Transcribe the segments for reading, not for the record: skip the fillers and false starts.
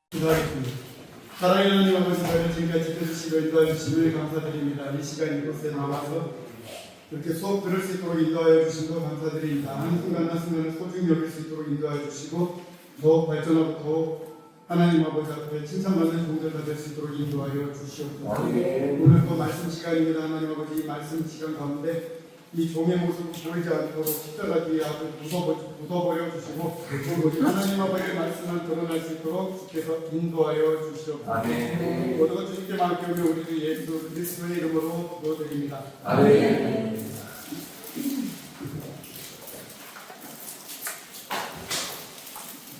기도하겠습니다. 사랑하는 하나님 아버지, 저를 지금까지 지켜주시고 인도하여 주심을 감사드립니다. 이 시간 이곳에 나와서 이렇게 수업 들을 수 있도록 인도하여 주신 것 감사드립니다. 한 순간 한 순간을 소중히 여길 수 있도록 인도하여 주시고 더욱 발전하고 더욱 하나님 아버지 앞에 칭찬받는 종들가 될 수 있도록 인도하여 주시옵소서. 오늘 또 말씀 시간입니다. 하나님 아버지, 이 말씀 시간 가운데 이 종의 모습을 보이지 않도록 십자가 뒤에 앞을 묻어버려 주시고 오직 하나님 아버지의 말씀을 드러날 수 있도록 주께서 인도하여 주시옵소서. 모두가 주님께 맡겨오며 우리 주 예수 그리스도의 이름으로 기도드립니다. 아멘.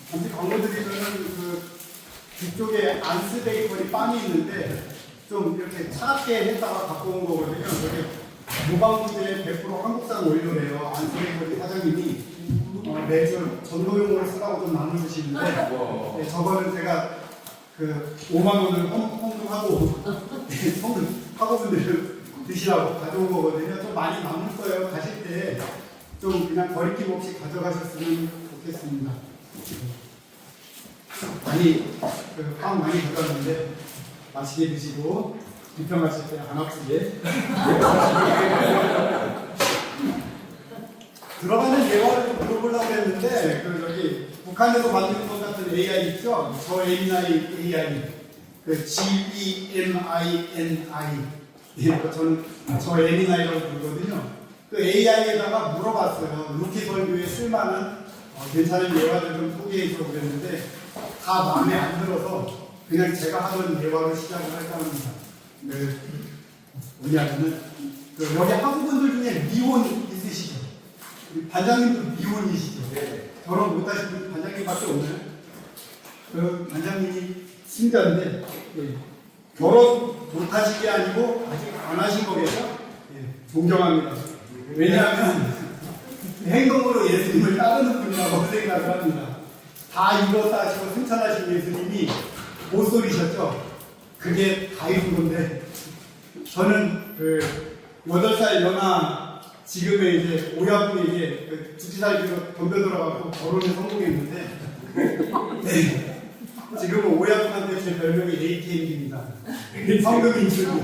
잠시 광고드리면은 그 뒤쪽에 안스베이커리 빵이 있는데 좀 이렇게 차갑게 했다가 갖고 온 거거든요. 무방문제 100% 한국산 원료래요. 안스베이커리 사장님이 매주 전도용으로 쓰라고 좀 나눠주시는데 네, 저거는 제가 그 5만 원을 헌금하고 학우분들 드시라고 가져온 거거든요. 좀 많이 남을 거예요. 가실 때 좀 그냥 버리낌 없이 가져가셨으면 좋겠습니다. 빵 많이 가져왔는데 맛있게 드시고 불평하실 때 안 아프게 들어가는 예화를 좀 물어보려고 했는데 저기 북한에서 만든 것 같은 AI 있죠? 저 에미나이 AI 그 GEMINI 저는 저 에미나이라고 부르거든요. 그 AI에다가 물어봤어요. 루키 설교에 쓸만한 괜찮은 예화를 좀 소개해서 그랬는데 다 마음에 안 들어서 그냥 제가 하던 예화로 시작을 할까 합니다. 뭐냐면은 여기 학우분들 중에 미혼 있으시죠? 반장님도 미혼이시죠? 결혼 못하신 분 반장님밖에 없나요? 그 반장님이 신자인데 결혼 못하신 게 아니고 아직 안 하신 거겠죠? 존경합니다. 왜냐하면 행동으로 예수님을 따르는 분이라고 생각을 합니다. 다 이뤘다시고 승천하신 예수님이 모쏠이셨죠? 그게 다 이룬 건데 저는 8살 연하 지금의 이제 오야분에게 주치살기로 덤벼들어가고 결혼에 성공했는데 네, 지금은 오야분한테 제 별명이 ATM입니다. 성금 인출구.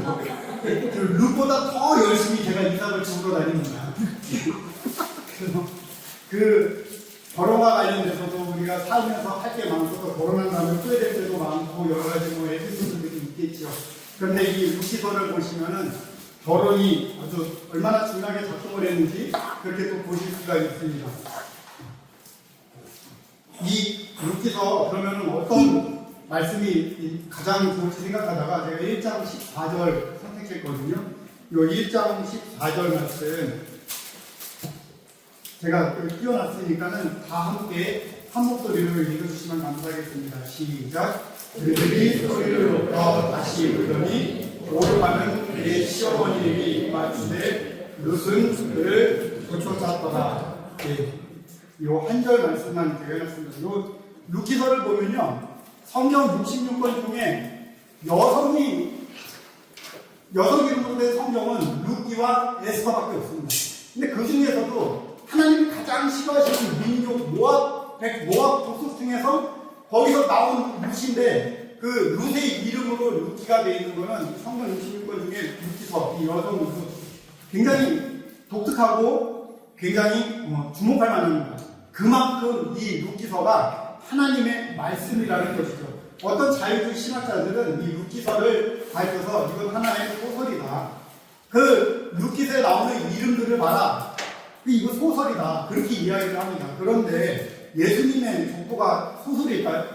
룩보다 더 열심히 제가 이삭을 주우러 다닙니다. 그래서 결혼과 관련돼서도 우리가 살면서 할 게 많고 결혼한 다음에 후회될 때도 많고 여러 가지 에피소드들이 있겠죠. 그런데 이 루키서를 보시면은 결혼이 아주 얼마나 중요하게 작동을 했는지 그렇게 또 보실 수가 있습니다. 이 루키서 그러면은 어떤 말씀이 가장 좋을지 생각하다가 제가 1장 14절 선택했거든요. 이 1장 14절 말씀 제가 띄워놨으니까는 다 함께 한 목소리로 읽어주시면 감사하겠습니다. 시작. 그들이 소리를 높여 다시 울더니 오르가는 그의 시어머니에게 말씀에 룻은 그를 쫓아왔더라. 이 한 절 말씀만 제가 해놨습니다. 이 루키서를 보면요, 성경 66권 중에 여성 이름으로 된 성경은 루키와 에스더밖에 없습니다. 근데 그 중에서도 하나님이 가장 싫어하시는 민족 모압 족속 중에서 거기서 나온 룻인데 그 룻의 이름으로 루키가 되어 있는 거는 성경 66권 중에 루키서, 이 여성 룻 굉장히 독특하고 굉장히 주목할 만합니다. 그만큼 이 루키서가 하나님의 말씀이라는 것이죠. 어떤 자유주의 신학자들은 이 루키서를 밝혀서 이건 하나의 소설이다. 그 루키서에 나오는 이름들을 봐라. 이거 소설이다. 그렇게 이야기를 합니다. 그런데 예수님의 족보가 소설일까요?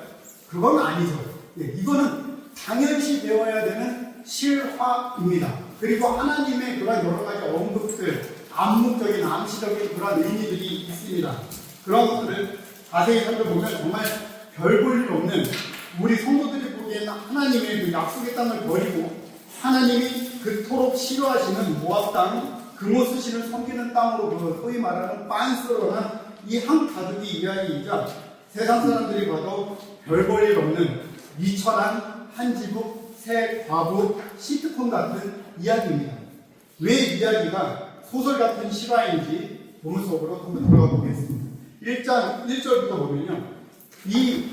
그건 아니죠. 이거는 당연시 되어야 되는 실화입니다. 그리고 하나님의 그런 여러 가지 언급들, 암묵적인, 암시적인 그런 의미들이 있습니다. 그런 것들을 자세히 살펴보면 정말 별 볼 일 없는 우리 성도들이 보기에는 하나님의 그 약속의 땅을 버리고 하나님이 그토록 싫어하시는 모압 땅, 금오 수신을 섬기는 땅으로 소위 말하는 빤스러난 이 한 가족이 이야기이자 세상 사람들이 봐도 별 볼 일 없는 미천한 한지국 새 과부 시트콤 같은 이야기입니다. 왜 이야기가 소설 같은 실화인지 본문 속으로 한번 들어가 보겠습니다. 1장 1절부터 보면요, 이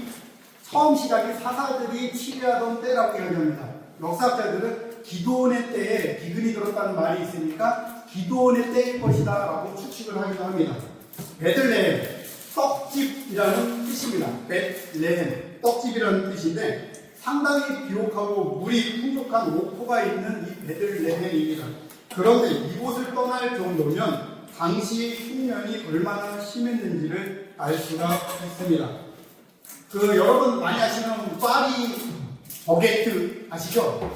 처음 시작이 사사들이 치리하던 때라고 이야기합니다. 역사학자들은 기드온의 때에 기근이 들었다는 말이 있으니까 기드온의 때일 것이다 라고 추측을 하기도 합니다. 베들레헴, 떡집이라는 뜻입니다. 베들레헴, 떡집이라는 뜻인데 상당히 비옥하고 물이 풍족한 옥토가 있는 이 베들레헴입니다. 그런데 이곳을 떠날 정도면 당시 흉년이 얼마나 심했는지를 알 수가 있습니다. 여러분 많이 아시는 파리 버게트 아시죠?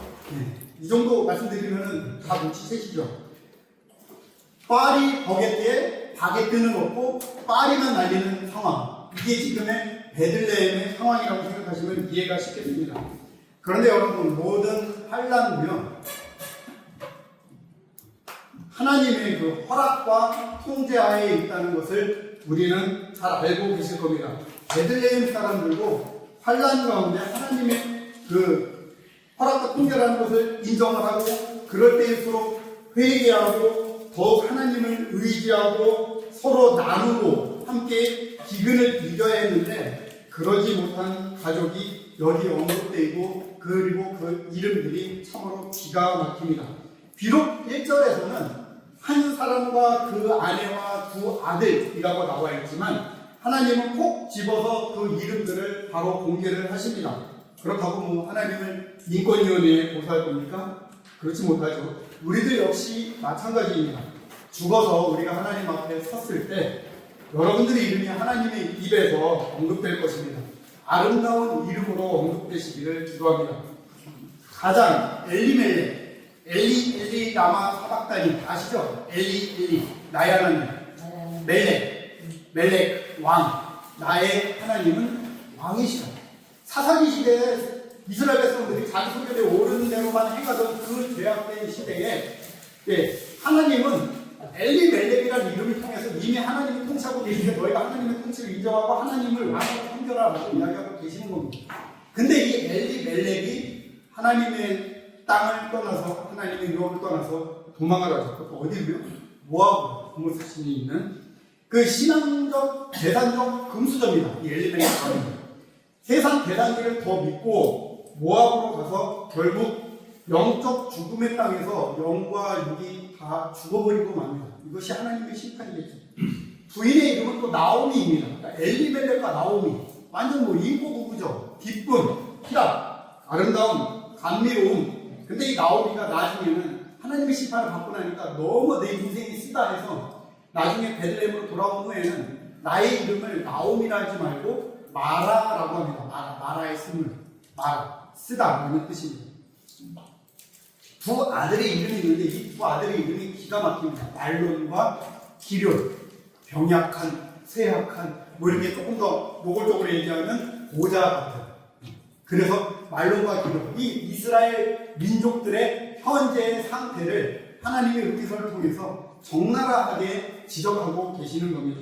이 정도 말씀드리면 다 눈치채시죠? 파리 버게트에 바게트는 없고 파리만 날리는 상황. 이게 지금의 베들레헴의 상황이라고 생각하시면 이해가 쉽겠습니다. 그런데 여러분 모든 환란도요 하나님의 그 허락과 통제하에 있다는 것을 우리는 잘 알고 계실 겁니다. 베들레헴 사람들도 환란 가운데 하나님의 그 허락과 통제라는 것을 인정을 하고 그럴 때일수록 회개하고 더욱 하나님을 의지하고 서로 나누고 함께 기근을 이겨야 했는데 그러지 못한 가족이 여기 언급되고 그리고 그 이름들이 참으로 기가 막힙니다. 비록 1절에서는 한 사람과 그 아내와 두 아들이라고 나와 있지만 하나님은 콕 집어서 그 이름들을 바로 공개를 하십니다. 그렇다고 뭐 하나님을 인권위원회에 고소할 겁니까? 그렇지 못하죠. 우리들 역시 마찬가지입니다. 죽어서 우리가 하나님 앞에 섰을 때 여러분들의 이름이 하나님의 입에서 언급될 것입니다. 아름다운 이름으로 언급되시기를 기도합니다. 가장 엘리멜렉 엘리 라마 사박단이 아시죠? 엘리 나의 하나님 멜렉 왕 나의 하나님은 왕이시다. 사사기 시대에 이스라엘 백성들이 자기 소견에 오르는 대로만 행하던 그 죄악된 시대에 하나님은 엘리멜렉이라는 이름을 통해서 이미 하나님이 통치하고 계시는데 너희가 하나님의 통치를 인정하고 하나님을 왕으로 섬겨라라고 이야기하고 계시는 겁니다. 근데 이 엘리멜렉이 하나님의 땅을 떠나서 하나님의 유업을 떠나서 도망을 하죠. 그것도 어디로요? 모압 부모스신이 있는 그 신앙적 재산적 금수저입니다. 이 엘리멜렉 세상 대단지를 더 믿고 모압으로 가서 결국 영적 죽음의 땅에서 영과 육이 다 죽어버리고 맙니다. 이것이 하나님의 심판이겠죠. 부인의 이름은 또 나오미입니다. 그러니까 엘리멜렉과 나오미 완전 뭐 인고 부부죠. 기쁨, 희락, 아름다움, 감미로움. 근데 이 나오미가 나중에는 하나님의 심판을 받고 나니까 너무 내 인생이 쓰다 해서 나중에 베들레헴으로 돌아온 후에는 나의 이름을 나오미라 하지 말고 마라라고 합니다. 마라의 스물, 마라, 쓰다라는 뜻입니다. 두 아들의 이름이 있는데 이 두 아들의 이름이 기가 막힙니다. 말론과 기륜, 병약한, 쇠약한, 뭐 이렇게 조금 더 노골적으로 얘기하면 고자 같은. 그래서 말론과 기륜, 이 이스라엘 민족들의 현재의 상태를 하나님의 흑기서를 통해서 적나라하게 지적하고 계시는 겁니다.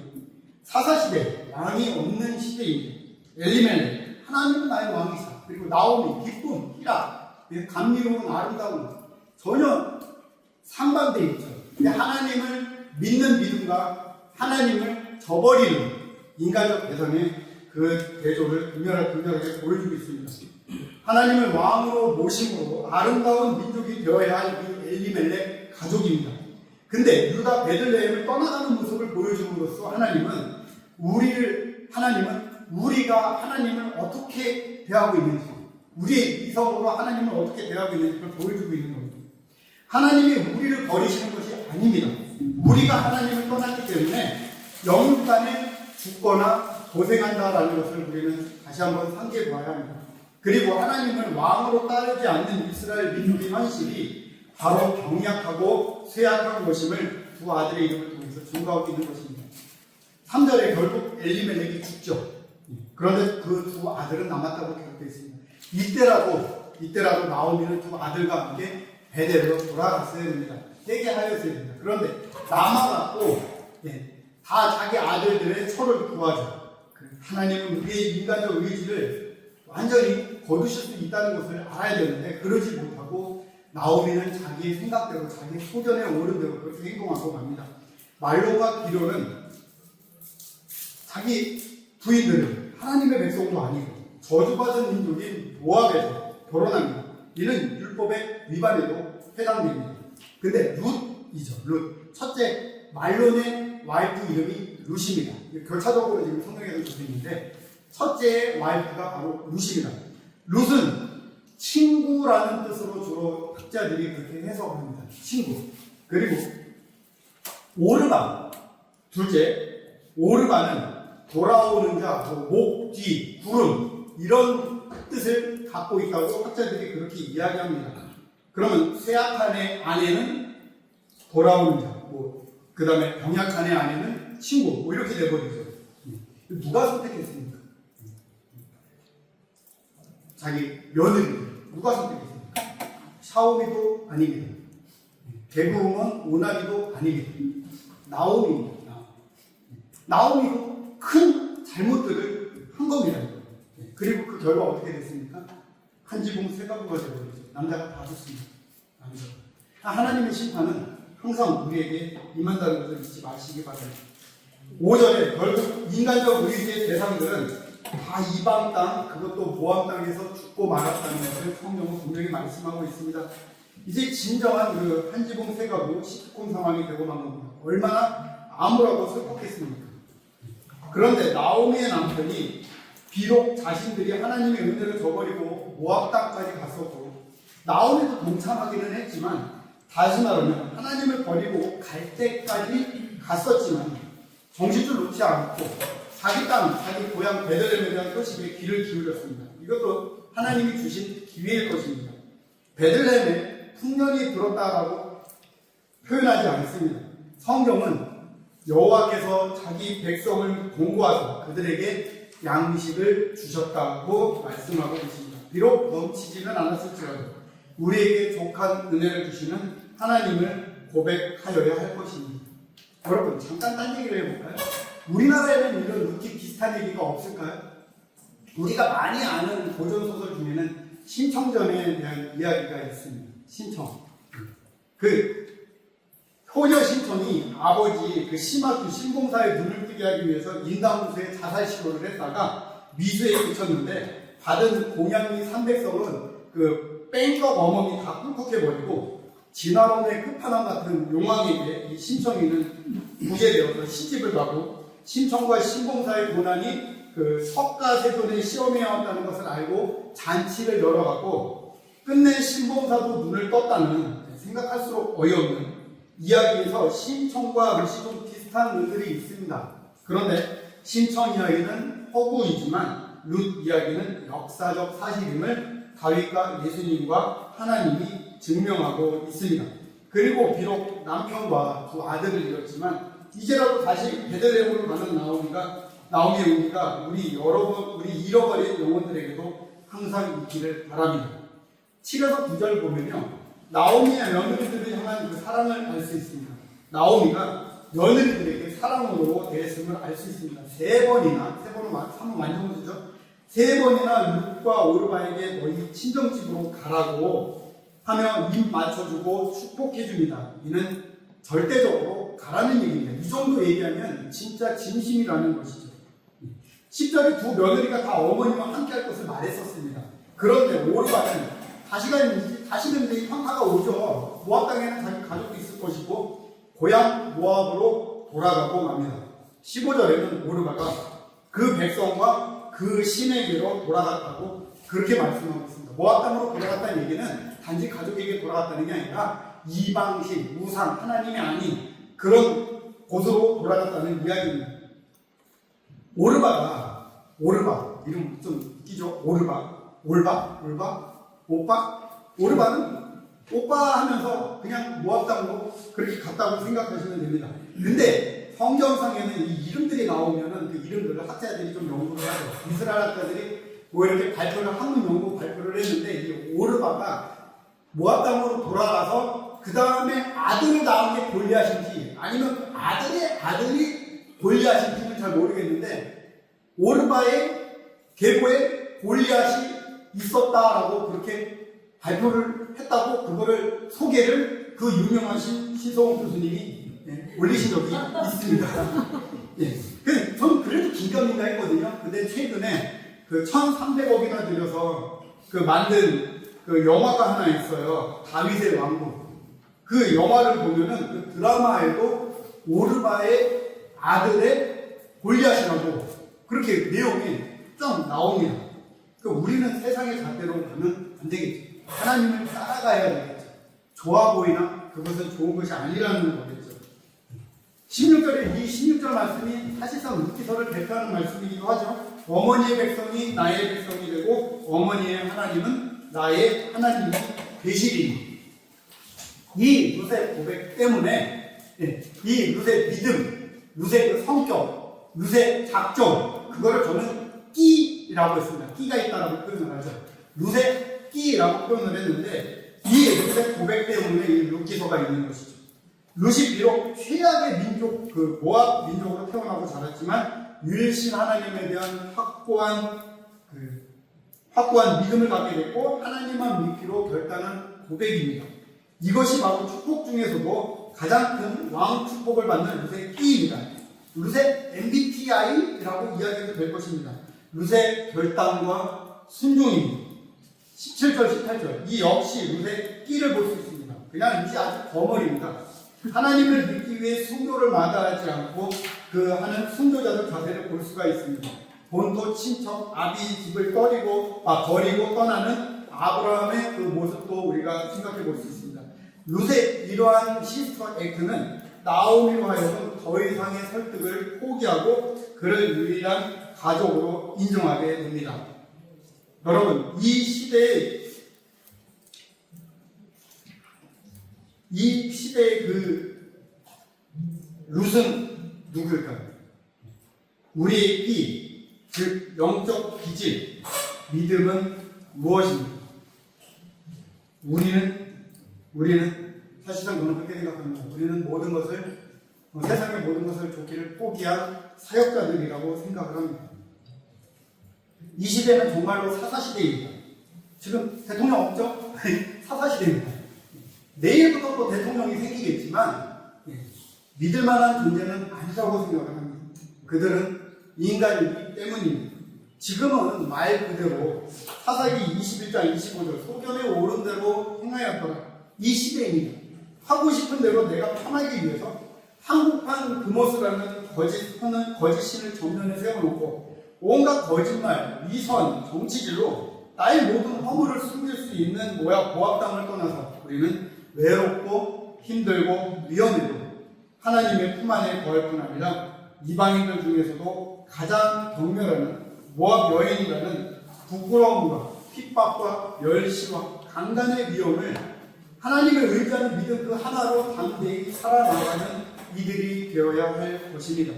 사사시대, 왕이 없는 시대입니다. 엘리멜렉, 하나님은 나의 왕이시다. 그리고 나오미, 기쁨, 희락, 감미로운 아름다움 전혀 상반되어 있죠. 하나님을 믿는 믿음과 하나님을 저버리는 인간적 개성의 그 대조를 극렬하게 보여주고 있습니다. 하나님을 왕으로 모심으로 아름다운 민족이 되어야 할 이 엘리멜렉 가족입니다. 근데 유다 베들레헴을 떠나가는 모습을 보여줌으로써 하나님은 우리가 하나님을 어떻게 대하고 있는지, 우리의 이성으로 하나님을 어떻게 대하고 있는지 그걸 보여주고 있는 겁니다. 하나님이 우리를 버리시는 것이 아닙니다. 우리가 하나님을 떠났기 때문에 영육간에 죽거나 고생한다라는 것을 우리는 다시 한번 상기해 보아야 합니다. 그리고 하나님을 왕으로 따르지 않는 이스라엘 민족의 현실이 바로 병약하고 쇠약한 것임을 두 아들의 이름을 통해서 증거하고 있는 것입니다. 3절에 결국 엘리멜렉이 죽죠. 그런데 그 두 아들은 남았다고 기록되어 있습니다. 이때라도 나오미는 두 아들과 함께 베델로 돌아갔어야 됩니다. 회개하였어야 됩니다. 그런데 남아갖고 다 자기 아들들의 처를 구하죠. 하나님은 우리의 인간적 의지를 완전히 거두실 수 있다는 것을 알아야 되는데 그러지 못하고 나오미는 자기의 생각대로 자기 소견에 오른 대로 그렇게 행동하고 맙니다. 말론과 기륜은 자기 부인들은 하나님의 백성도 아니고 저주받은 민족인 모압에서 결혼합니다. 이는 율법의 위반에도 해당됩니다. 근데 룻이죠. 룻. 첫째 말론의 와이프 이름이 룻입니다. 결차적으로 지금 성경에도 적혀 있는데 첫째의 와이프가 바로 룻입니다. 룻은 친구라는 뜻으로 주로 학자들이 그렇게 해석합니다. 친구. 그리고 오르바. 둘째, 오르바는 돌아오는 자, 목, 뒤, 구름 이런 뜻을 갖고 있다고 학자들이 그렇게 이야기합니다. 그러면 쇠약한의 아내는 돌아오는 자, 그 다음에 병약한의 아내는 친구, 이렇게 돼버리죠. 누가 선택했습니까? 자기 며느리 누가 선택했습니까? 샤오미도 아닙니다. 개구음은 오나기도 아닙니다. 나오미입니다. 나오미도 큰 잘못들을 한 겁니다. 그리고 그 결과 어떻게 됐습니까? 한 지붕 세 가구가 되어버리죠. 남자가 다 죽습니다. 하나님의 심판은 항상 우리에게 임한다는 것을 잊지 마시기 바랍니다. 5절에 결국 인간적 의지의 대상들은 다 이방 땅, 그것도 모압 땅에서 죽고 말았다는 것을 성경은 분명히 말씀하고 있습니다. 이제 진정한 그 한 지붕 세 가구 시트콤 상황이 되고 만 겁니다. 얼마나 암울하고 슬펐겠습니까? 그런데 나오미의 남편이 비록 자신들이 하나님의 은혜를 저버리고 모압 땅까지 갔었고 나오미도 동참하기는 했지만 다시 말하면 하나님을 버리고 갈 때까지 갔었지만 정신줄 놓지 않고 자기 땅, 자기 고향 베들레헴에 대한 소식에 귀를 기울였습니다. 이것도 하나님이 주신 기회일 것입니다. 베들레헴에 풍년이 들었다라고 표현하지 않습니다. 성경은 여호와께서 자기 백성을 공고하사 그들에게 양식을 주셨다고 말씀하고 있습니다. 비록 넘치지는 않았을지라도 우리에게 족한 은혜를 주시는 하나님을 고백하여야 할 것입니다. 여러분 잠깐 딴 얘기를 해볼까요? 우리나라에는 이런 루티 비슷한 얘기가 없을까요? 우리가 많이 아는 고전소설 중에는 신청전에 대한 이야기가 있습니다. 신청. 그 효녀 신청이 아버지 그 심학규 신봉사의 눈을 뜨게 하기 위해서 인당무소에 자살 시도를 했다가 미수에 그쳤는데 받은 공양미 300석은 그 뺑꺽 어멈이 다 꿀꺽해버리고 진화론의 끝판왕 같은 용왕에게 이 신청이는 구제되어서 시집을 가고 신청과 신봉사의 고난이 그 석가세존의 시험해야 한다는 것을 알고 잔치를 열어갖고 끝내 신봉사도 눈을 떴다는 생각할수록 어이없는 이야기에서 신청과 룻이 좀 비슷한 면들이 있습니다. 그런데 신청 이야기는 허구이지만 룻 이야기는 역사적 사실임을 다윗과 예수님과 하나님이 증명하고 있습니다. 그리고 비록 남편과 두 아들을 잃었지만 이제라도 다시 베들레헴으로 가는 나오미의 의미가 우리 잃어버린 영혼들에게도 항상 있기를 바랍니다. 7에서 9절 보면요. 나오미의 며느리들을 향한 그 사랑을 알 수 있습니다. 나오미가 며느리들에게 사랑으로 대했음을 알 수 있습니다. 세 번은 완성수죠. 세 번이나 룻과 오르바에게 너희 친정집으로 가라고 하며 입 맞춰주고 축복해줍니다. 이는 절대적으로 가라는 얘기입니다. 이 정도 얘기하면 진짜 진심이라는 것이죠. 10절에 두 며느리가 다 어머니와 함께 할 것을 말했었습니다. 그런데 오르바는 다시는 현타가 오죠. 모압 땅에는 자기 가족도 있을 것이고 고향 모압으로 돌아가고 맙니다. 15절에는 오르바가 그 백성과 그 신에게로 돌아갔다고 그렇게 말씀하고 있습니다. 모압 땅으로 돌아갔다는 얘기는 단지 가족에게 돌아갔다는 게 아니라 이방신, 우상, 하나님이 아닌 그런 곳으로 돌아갔다는 이야기입니다. 오르바 이름 좀 웃기죠? 오르바는 오빠 하면서 그냥 모압 땅으로 그렇게 갔다고 생각하시면 됩니다. 근데 성경상에는 이 이름들이 나오면은 그 이름들을 학자들이 좀 연구를 하죠. 이스라엘 학자들이 뭐 이렇게 한문 연구 발표를 했는데 이 오르바가 모압 땅으로 돌아가서 그 다음에 아들을 낳은 게 골리앗인지 아니면 그 아들의 아들이 골리앗인지는 잘 모르겠는데 오르바의 계보에 골리앗이 있었다라고 그렇게 발표를 했다고 그거를 소개를 그 유명하신 신성호 교수님이 올리신 적이 있습니다. 예. 저는 그래도 긴가민가 했거든요. 근데 최근에 그 1,300억이나 들여서 그 만든 그 영화가 하나 있어요. 다윗의 왕국. 그 영화를 보면은 그 드라마에도 오르바의 아들의 골리앗이라고 그렇게 내용이 좀 나옵니다. 그 우리는 세상의 잣대로 가면 안 되겠죠. 하나님을 따라가야 되겠죠. 좋아 보이나 그것은 좋은 것이 아니라는 거겠죠. 16절에 이 16절 말씀이 사실상 룻기서를 대표하는 말씀이기도 하죠. 어머니의 백성이 나의 백성이 되고 어머니의 하나님은 나의 하나님이 되시리니. 이 룻의 고백 때문에 이 룻의 믿음, 룻의 그 성격, 룻의 작정, 그거를 저는 끼라고 했습니다. 끼가 있다라고 표현을 하죠. 룻의 끼라고 표현을 했는데 이 룻의 고백 때문에 이 룻기서가 있는 것이죠. 룻이 비록 최악의 민족, 그 모압 민족으로 태어나고 자랐지만 유일신 하나님에 대한 확고한 믿음을 갖게 됐고 하나님만 믿기로 결단한 고백입니다. 이것이 바로 축복 중에서도 가장 큰 왕 축복을 받는 룻의 끼입니다. 룻의 MBTI라고 이야기도 될 것입니다. 룻의 결단과 순종입니다. 17절, 18절 이 역시 룻의 끼를 볼 수 있습니다. 그냥 룻이 아주 거머리입니다. 하나님을 믿기 위해 순교를 마다하지 않고 그 하는 순교자들 자세를 볼 수가 있습니다. 본토 친척 아비 집을 버리고 떠나는 아브라함의 그 모습도 우리가 생각해 볼 수 있습니다. 룻의 이러한 시스터 액트는 나오미로 하여금 더 이상의 설득을 포기하고 그를 유일한 가족으로 인정하게 됩니다. 여러분, 이 시대의 그 룻은 누구일까요? 우리의 끼, 즉 영적 기질, 믿음은 무엇입니까? 우리는 사실상 저는 그렇게 생각합니다. 우리는 모든 것을 세상의 모든 것을 좋기를 포기한 사역자들이라고 생각을 합니다. 이 시대는 정말로 사사시대입니다. 지금 대통령 없죠? 사사시대입니다. 내일부터 또 대통령이 생기겠지만 믿을 만한 존재는 아니라고 생각을 합니다. 그들은 인간이기 때문입니다. 지금은 말 그대로 사사기 21장 25절 소견에 오른 대로 행하였더라. 이 시대입니다. 하고 싶은 대로 내가 편하기 위해서 한국판 금오스라는 거짓 신을 전면에 세워놓고 온갖 거짓말, 위선, 정치질로 나의 모든 허물을 숨길 수 있는 모압 땅을 떠나서 우리는 외롭고 힘들고 위험해도 하나님의 품 안에 거할 뿐 아니라 이방인들 중에서도 가장 경멸하는 모압 여인이라는 부끄러움과 핍박과 멸시와 강간의 위험을 하나님을 의지하는 믿음 그 하나로 담대히 살아나가는 이들이 되어야 할 것입니다.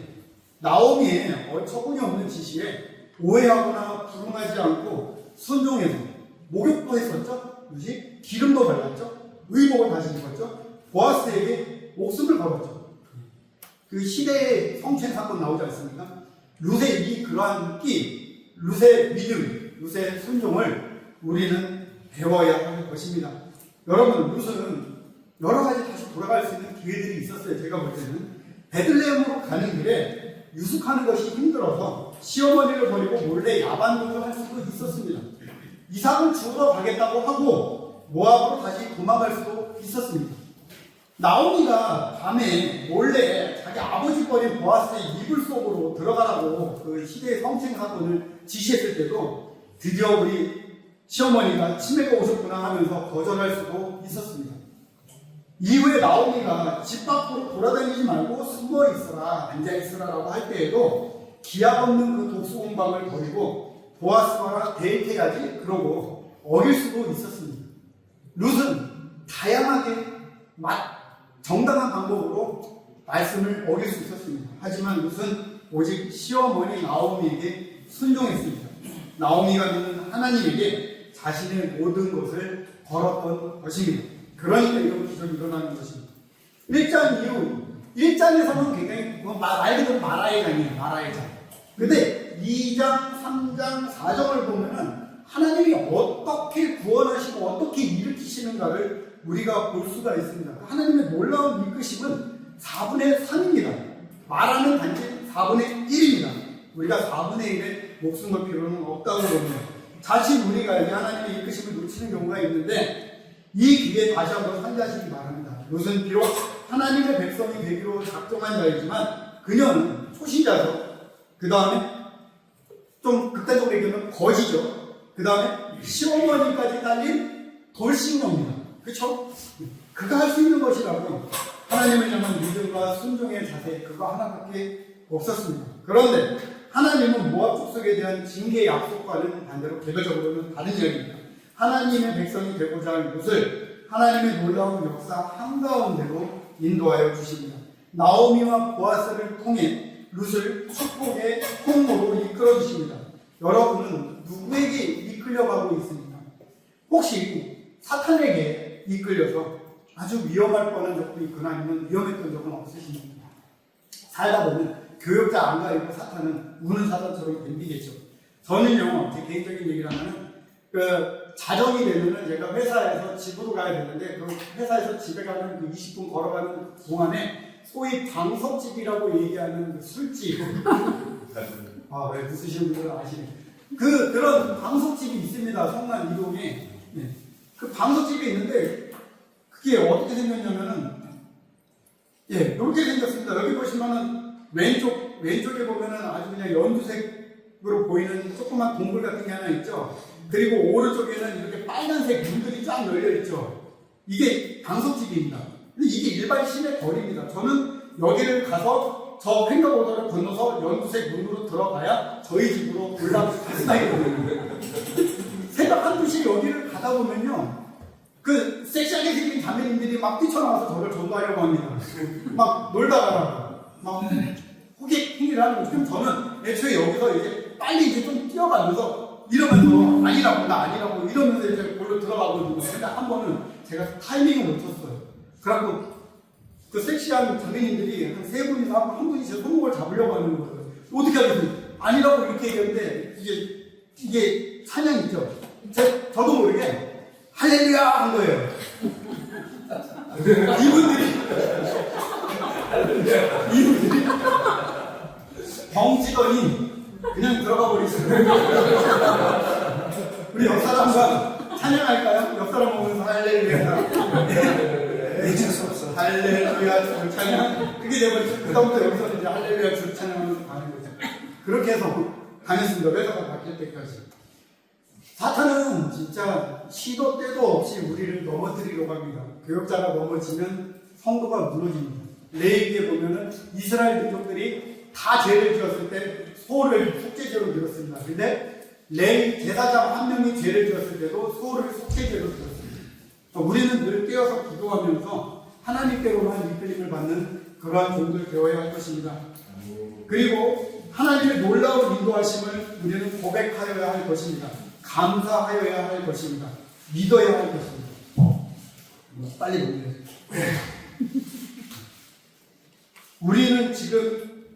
나오미의 어처구니 없는 지시에 오해하거나 불응하지 않고 순종해서 목욕도 했었죠. 룻이 기름도 발랐죠. 의복을 다시 입었죠. 보아스에게 목숨을 걸었죠. 그 시대의 성취 사건 나오지 않습니까? 룻의 그러한 끼, 룻의 믿음, 룻의 순종을 우리는 배워야 할 것입니다. 여러분, 룻은 여러 가지 다시 돌아갈 수 있는 기회들이 있었어요. 제가 볼 때는 베들레헴으로 가는 길에 유숙하는 것이 힘들어서 시어머니를 버리고 몰래 야반도를 할 수도 있었습니다. 이삭을 주우러 가겠다고 하고 모압으로 다시 도망갈 수도 있었습니다. 나오미가 밤에 몰래 자기 아버지 버린 보아스의 이불 속으로 들어가라고 그 시대의 성생 사건을 지시했을 때도 드디어 우리 시어머니가 치매가 오셨구나 하면서 거절할 수도 있었습니다. 이후에 나오미가 집 밖으로 돌아다니지 말고 숨어 있어라, 앉아 있으라라고 할 때에도 기약 없는 그 독수 공방을 버리고 보아스와 데이트해야지 그러고 어길 수도 있었습니다. 룻은 다양하게 정당한 방법으로 말씀을 어길 수 있었습니다. 하지만 룻은 오직 시어머니 나오미에게 순종했습니다. 나오미가 믿는 하나님에게 자신의 모든 것을 걸었던 것입니다. 그러니까 이런 기적이 일어나는 것입니다. 1장 이후 1장에서는 굉장히 말 그대로 마라의 장이에요. 마라의 장. 근데 2장, 3장, 4장을 보면은 하나님이 어떻게 구원하시고 어떻게 일으키시는가를 우리가 볼 수가 있습니다. 하나님의 놀라운 이끄심은 4분의 3입니다. 말하는 단지 4분의 1입니다. 우리가 4분의 1의 목숨 걸 필요는 없다고 봅니다. 자칫 우리가 이제 하나님의 이끄심을 놓치는 경우가 있는데 이 기회에 다시 한번 상기하시기 바랍니다. 롯은 비록 하나님의 백성이 되기로 작정한 자이지만 그녀는 초신자죠. 그 다음에 좀 극단적으로 얘기하면 거지죠. 그 다음에 시어머니까지 딸린 돌싱녀입니다. 그쵸? 그가 할 수 있는 것이라고 하나님을 향한 믿음과 순종의 자세 그거 하나밖에 없었습니다. 그런데 하나님은 모압 족속에 대한 징계 약속과는 반대로 개별적으로는 다른 이야기입니다. 하나님의 백성이 되고자 할 롯을 하나님의 놀라운 역사 한가운데로 인도하여 주십니다. 나오미와 보아스를 통해 롯을 축복의 통로로 이끌어 주십니다. 여러분은 누구에게 이끌려가고 있습니까? 혹시 사탄에게 이끌려서 아주 위험할 뻔한 적도 있거나 아니면 위험했던 적은 없으십니까? 살다 보면 교역자 안 가리고 사탄은 우는 사단처럼 덤비겠죠. 저는요, 제 개인적인 얘기를 하면은, 자정이 되면은 제가 회사에서 집으로 가야 되는데, 그 회사에서 집에 가는 그 20분 걸어가는 동안에 소위 방석집이라고 얘기하는 그 술집. 왜 웃으시는 분들은 아시네. 그런 방석집이 있습니다. 성남 이동에. 네. 그 방석집이 있는데, 그게 어떻게 생겼냐면은, 이렇게 생겼습니다. 여기 보시면은, 왼쪽에 보면은 아주 그냥 연두색으로 보이는 조그만 동굴 같은 게 하나 있죠. 그리고 오른쪽에는 이렇게 빨간색 문들이 쫙 열려있죠. 이게 방석집입니다. 근데 이게 일반 시내 거리입니다. 저는 여기를 가서 저 횡단보도를 건너서 연두색 문으로 들어가야 저희 집으로 올라가거든요. 새벽 1~2시에 여기를 가다 보면요. 그 섹시하게 생긴 자매님들이 막 뛰쳐나와서 저를 전도하려고 합니다. 막 놀다가 막 호객행위를 하는 거죠. 그럼 저는 애초에 여기서 이제 빨리 이제 좀 뛰어가면서 이러면서 아니라고 나 아니라고 이러면서 이제 볼로 들어가거든요. 근데 한 번은 제가 타이밍을 놓쳤어요. 그래갖고 그 섹시한 자매님들이 한 3분이나 한 분이 제 손목을 잡으려고 하는 거예요. 어떻게 하겠어요? 아니라고 이렇게 얘기했는데 이게 찬양 있죠. 저도 모르게 할렐루야 한 거예요. 이분들이 벙찌더니 그냥 들어가 버리세요. 우리 옆 사람과 찬양할까요? 옆 사람 보면서 할렐루야. 할렐루야 주 찬양. 그게 되면 그다음부터 여기서 이제 할렐루야 주 찬양하면서 가는 거죠. 그렇게 해서 다녔습니다. 회사가 바뀔 때까지. 사탄은 진짜 시도 때도 없이 우리를 넘어뜨리려고 합니다. 교역자가 넘어지면 성도가 무너집니다. 레위기에 보면은 이스라엘 민족들이 다 죄를 지었을 때 소를 속죄죄로 드렸습니다. 근데 레위 제사장 한 명이 죄를 지었을 때도 소를 속죄죄로 드렸습니다. 우리는 늘 깨어서 기도하면서 하나님께로만 이끌림을 받는 그러한 종들 되어야 할 것입니다. 그리고 하나님의 놀라운 인도하심을 우리는 고백하여야 할 것입니다. 감사하여야 할 것입니다. 믿어야 할 것입니다. 빨리 보세요. 우리는 지금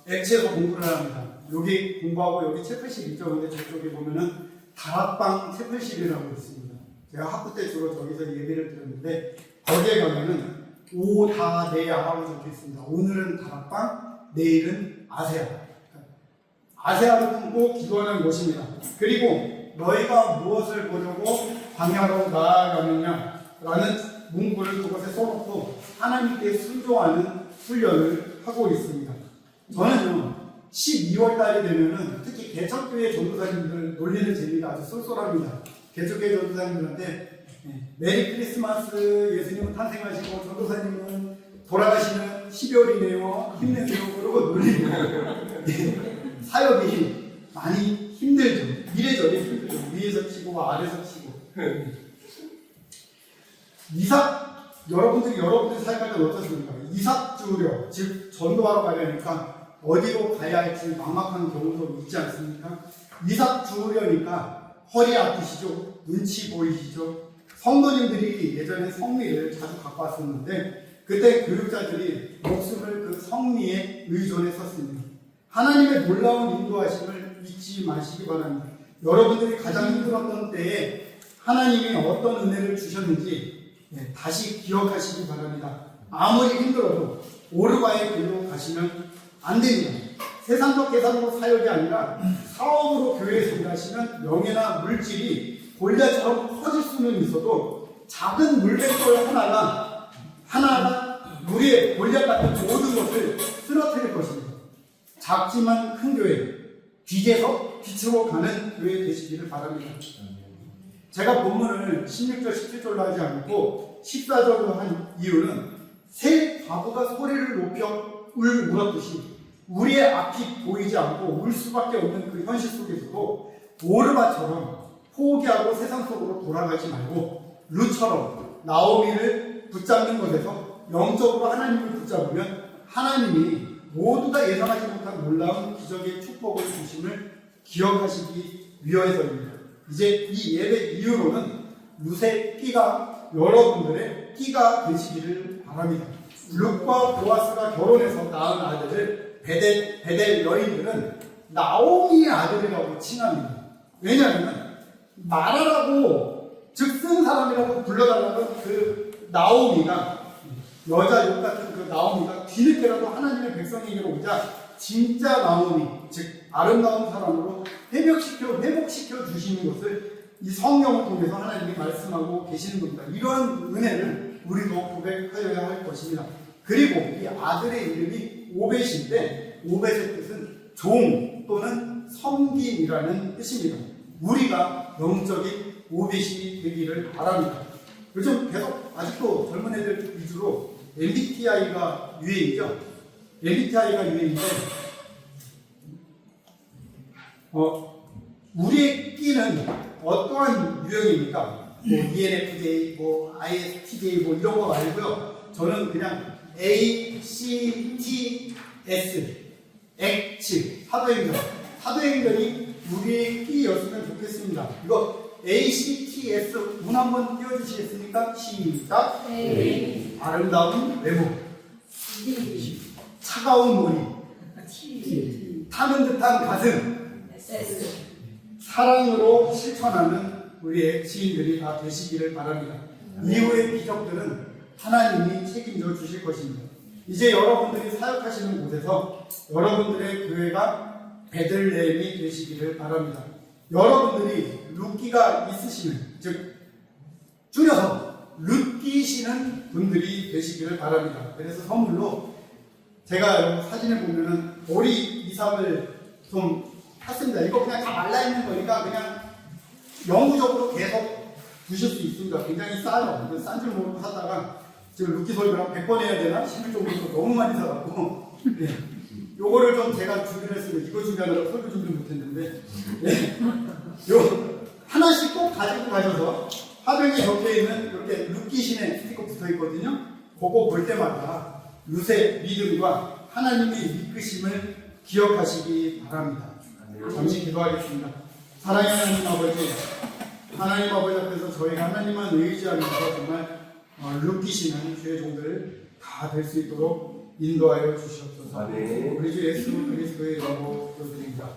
엑스에서 공부를 합니다. 여기 공부하고 여기 채플실 있죠. 근데 저쪽에 보면은 다락방 채플실이라고 있습니다. 제가 학부 때 주로 저기서 예배를 드렸는데 거기에 가면은 오다네아라고 적혀 있습니다. 오늘은 다락방, 내일은 아세아. 아세아를 품고 기도하는 곳입니다. 그리고 너희가 무엇을 보려고 광야로 나아가느냐라는 문구를 그것에 써놓고 하나님께 순종하는 훈련을 하고 있습니다. 저는요 12월 달이 되면은 특히 개척교회 전도사님들 놀리는 재미가 아주 쏠쏠합니다. 개척교회 전도사님들한테 메리 크리스마스 예수님은 탄생하시고 전도사님은 돌아가시는 12월이네요 힘내세요 그러고 놀리고 사역이 많이 힘들죠. 이래저래 힘들죠. 위에서 치고 아래서 치고 여러분들이 살까지 어떻습니까? 이삭주려, 즉 전도하러 가려니까 어디로 가야 할지 막막한 경우도 있지 않습니까? 이삭주려니까 허리 아프시죠? 눈치 보이시죠? 성도님들이 예전에 성리를 자주 갖고 왔었는데 그때 교육자들이 목숨을 그 성리에 의존했었습니다. 하나님의 놀라운 인도하심을 잊지 마시기 바랍니다. 여러분들이 가장 힘들었던 때에 하나님이 어떤 은혜를 주셨는지 다시 기억하시기 바랍니다. 아무리 힘들어도 오르가의 길로 가시면 안 됩니다. 세상적 계산으로 사역이 아니라 사업으로 교회에서 일하시면 명예나 물질이 골리앗처럼 커질 수는 있어도 작은 물백돌 하나가 우리의 골리앗 같은 모든 것을 쓰러뜨릴 것입니다. 작지만 큰 교회, 빛에서 빛으로 가는 교회 되시기를 바랍니다. 제가 본문을 16절, 17절로 하지 않고 14절로 한 이유는 새 과부가 소리를 높여 울었듯이 우리의 앞이 보이지 않고 울 수밖에 없는 그 현실 속에서도 오르바처럼 포기하고 세상 속으로 돌아가지 말고 룻처럼 나오미를 붙잡는 것에서 영적으로 하나님을 붙잡으면 하나님이 모두 다 예상하지 못한 놀라운 기적의 축복을 주심을 기억하시기 위해서입니다. 이제 이 예배 이후로는 룻의 끼가 여러분들의 끼가 되시기를 바랍니다. 룻과 보아스가 결혼해서 낳은 아들을 베델 여인들은 나오미의 아들이라고 칭합니다. 왜냐하면 말하라고 즉 쓴 사람이라고 불러달라는 그 나오미가 여자 욕 같은 그 나오미가 뒤늦게라도 하나님의 백성에게로 오자 진짜 나오미 즉 아름다운 사람으로 회복시켜 주시는 것을 이 성경을 통해서 하나님이 말씀하고 계시는 겁니다. 이러한 은혜를 우리도 고백하여야 할 것입니다. 그리고 이 아들의 이름이 오벳인데 오벳의 뜻은 종 또는 섬김이라는 뜻입니다. 우리가 영적인 오벳이 되기를 바랍니다. 요즘 계속 아직도 젊은 애들 위주로 MBTI가 유행이죠. MBTI가 유행인데 우리의 끼는 어떠한 유형입니까? ENFJ, ISTJ 이런 거 말고요. 저는 그냥 A, C, T, S, X, 사도행전이 우리의 끼였으면 좋겠습니다. 이거 A, C, T, S 문 한번 띄워주시겠습니까? 시작. 아름다운 외모, 차가운 머리, 타는 듯한 가슴, 사랑으로 실천하는 우리의 지인들이 다 되시기를 바랍니다. 이후의 기적들은 하나님이 책임져 주실 것입니다. 이제 여러분들이 사역하시는 곳에서 여러분들의 교회가 베들레헴이 되시기를 바랍니다. 여러분들이 룻기가 있으시는, 즉 줄여서 룻기시는 분들이 되시기를 바랍니다. 그래서 선물로 제가 여러분 사진을 보면은 오리 이삭을 좀 탔습니다. 이거 그냥 다 말라있는 거니까 그냥 영구적으로 계속 두실 수 있습니다. 굉장히 싸요. 싼 줄 모르고 사다가 지금 룻기 설교랑 100번 해야 되나 싶을 정도로 너무 많이 사갖고 네. 요거를 좀 제가 준비를 했습니다. 이거 준비하느라 설교 준비 못했는데 네. 요 하나씩 꼭 가지고 가셔서 화병에 적혀있는 이렇게 룻기신의 스티커 붙어있거든요. 그거 볼 때마다 룻의 믿음과 하나님의 이끄심을 기억하시기 바랍니다. 잠시 기도하겠습니다. 사랑하는 하나님 아버지, 하나님 아버지 앞에서 저희가 하나님만 의지하면서 정말 룻기시는 주의 종들 다 될 수 있도록 인도하여 주시옵소서. 우리 주 예수 그리스도의 이름으로 기도드립니다.